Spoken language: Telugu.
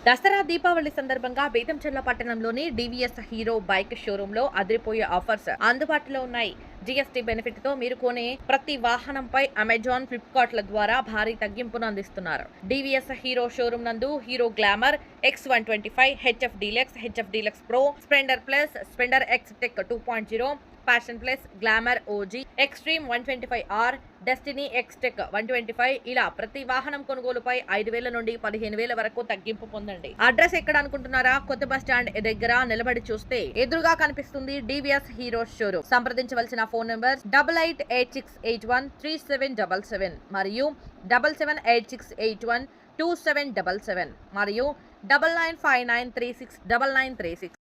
దసరా దీపావళి సందర్భంగా బేతంచెర్ల పట్టణంలోని డివిఎస్ హీరో బైక్ షోరూమ్ లో అదిరిపోయే ఆఫర్స్ అందుబాటులో ఉన్నాయి. జీఎస్టీ బెనిఫిట్ తో మీరు కొనే ప్రతి వాహనంపై అమెజాన్, ఫ్లిప్కార్ట్ల ద్వారా భారీ తగ్గింపును అందిస్తున్నారు. డివిఎస్ హీరో షోరూమ్ నందు hero glamour, X125, HF deluxe pro, Splendor plus, Splendor X tech 2.0, passion plus, glamour OG, extreme 125R, destiny X tech 125 ఇలా ప్రతి వాహనం కొనుగోలుపై 5,000 నుండి 15,000 వరకు తగ్గింపు పొందండి. అడ్రస్ ఎక్కడ అనుకుంటున్నారా? కొత్త బస్ స్టాండ్ దగ్గర నిలబడి చూస్తే ఎదురుగా కనిపిస్తుంది డివిఎస్ హీరో షోరూమ్. సంప్రదించవలసిన ఫోన్ నంబర్ 8886813777 మరియు 7786812777 మరియు 9959369936.